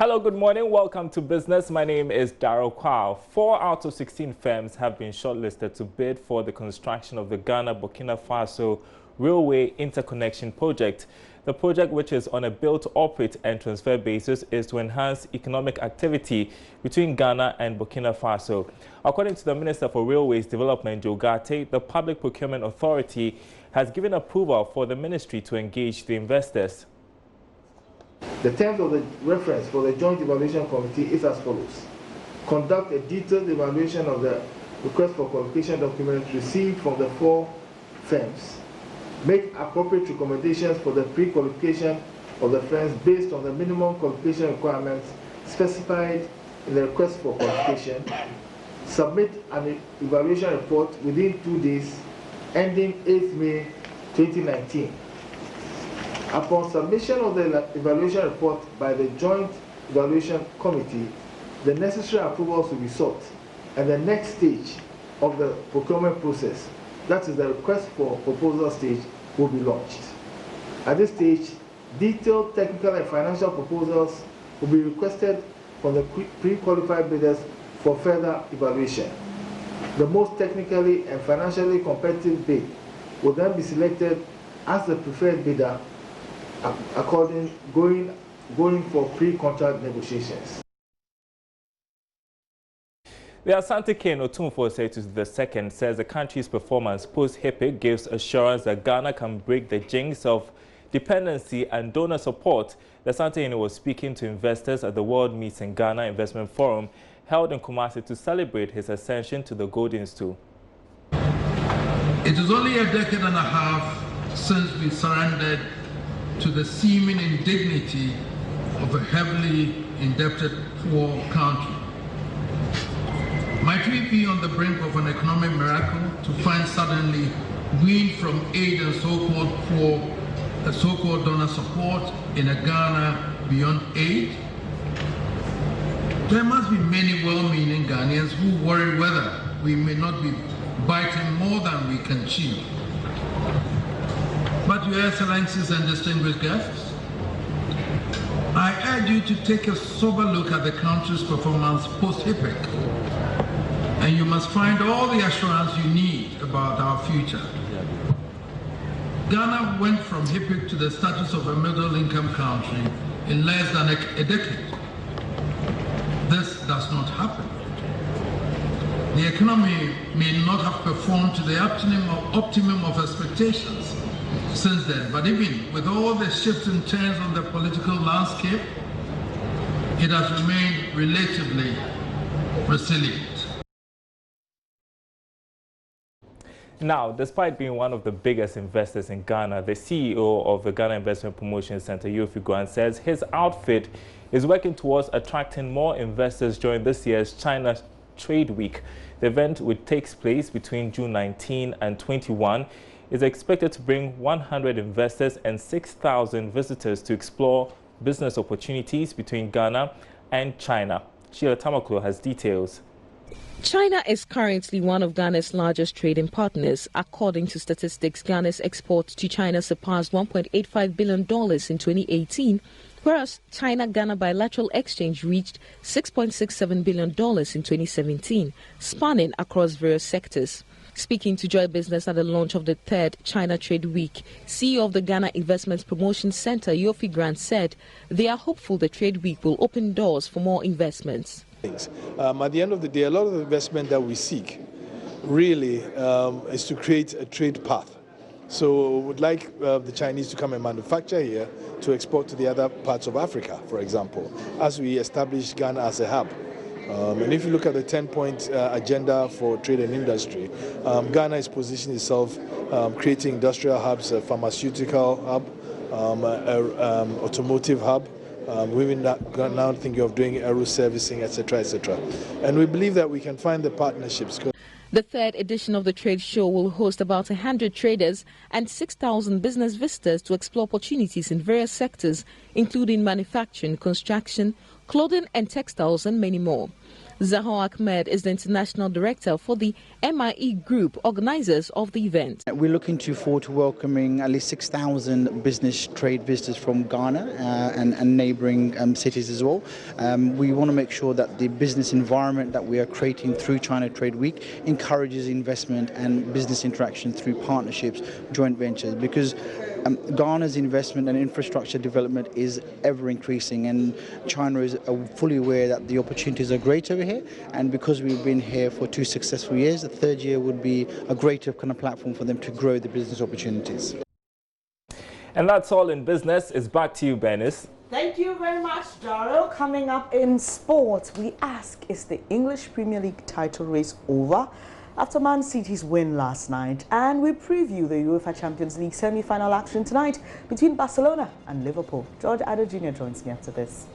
Hello, good morning. Welcome to Business. My name is Darryl Kwao. 4 out of 16 firms have been shortlisted to bid for the construction of the Ghana-Burkina Faso Railway Interconnection project. The project, which is on a build-to-operate and transfer basis, is to enhance economic activity between Ghana and Burkina Faso. According to the Minister for Railways Development, Joe Gate, the Public Procurement Authority has given approval for the ministry to engage the investors. The terms of the reference for the Joint Evaluation Committee is as follows. Conduct a detailed evaluation of the request for qualification documents received from the 4 firms. Make appropriate recommendations for the pre-qualification of the firms based on the minimum qualification requirements specified in the request for qualification. Submit an evaluation report within 2 days, ending 8th May 2019. Upon submission of the evaluation report by the Joint Evaluation Committee, the necessary approvals will be sought, and the next stage of the procurement process, that is the request for proposal stage, will be launched. At this stage, detailed technical and financial proposals will be requested from the pre-qualified bidders for further evaluation. The most technically and financially competitive bid will then be selected as the preferred bidder, going for pre-contract negotiations. The Asante Kane Otumfuo II says the country's performance post-HIPIC gives assurance that Ghana can break the jinx of dependency and donor support. The Asante was speaking to investors at the World Meets in Ghana Investment Forum held in Kumasi to celebrate his ascension to the golden stool. It is only a decade and a half since we surrendered to the seeming indignity of a heavily indebted poor country. Might we be on the brink of an economic miracle to find suddenly weaned from aid and so-called donor support in a Ghana beyond aid? There must be many well-meaning Ghanaians who worry whether we may not be biting more than we can chew. But Your Excellencies and distinguished guests, I urge you to take a sober look at the country's performance post-HIPIC, and you must find all the assurance you need about our future. Ghana went from HIPIC to the status of a middle-income country in less than a decade. This does not happen. The economy may not have performed to the optimum of expectations since then, but even with all the shifts and turns on the political landscape, it has remained relatively resilient. Now, despite being one of the biggest investors in Ghana, the CEO of the Ghana Investment Promotion Center, Yofi Guan, says his outfit is working towards attracting more investors during this year's China Trade Week. The event, which takes place between June 19 and 21, is expected to bring 100 investors and 6,000 visitors to explore business opportunities between Ghana and China. Sheila Tamaklo has details. China is currently one of Ghana's largest trading partners. According to statistics, Ghana's exports to China surpassed $1.85 billion in 2018, whereas China-Ghana bilateral exchange reached $6.67 billion in 2017, spanning across various sectors. Speaking to Joy Business at the launch of the 3rd China Trade Week, CEO of the Ghana Investment Promotion Center, Yofi Guan, said they are hopeful the Trade Week will open doors for more investments. At the end of the day, a lot of the investment that we seek really is to create a trade path. So we would like the Chinese to come and manufacture here to export to the other parts of Africa, for example, as we establish Ghana as a hub. And if you look at the 10-point agenda for trade and industry, Ghana is positioning itself creating industrial hubs, a pharmaceutical hub, automotive hub. We've now thinking of doing aero servicing, etc., etc. And we believe that we can find the partnerships. The 3rd edition of the trade show will host about 100 traders and 6,000 business visitors to explore opportunities in various sectors, including manufacturing, construction, clothing and textiles, and many more. Zaho Ahmed is the international director for the MIE Group, organizers of the event. We're looking forward to welcoming at least 6,000 trade visitors from Ghana and neighboring cities as well. We want to make sure that the business environment that we are creating through China Trade Week encourages investment and business interaction through partnerships, joint ventures, because Ghana's investment and infrastructure development is ever increasing, and China is fully aware that the opportunities are great over here, and because we've been here for 2 successful years, the third year would be a greater kind of platform for them to grow the business opportunities. And that's all in business. It's back to you, Bernice. Thank you very much, Daryl. Coming up in sports, we ask, is the English Premier League title race over after Man City's win last night? And we preview the UEFA Champions League semi-final action tonight between Barcelona and Liverpool. George Addo Jr. joins me after this.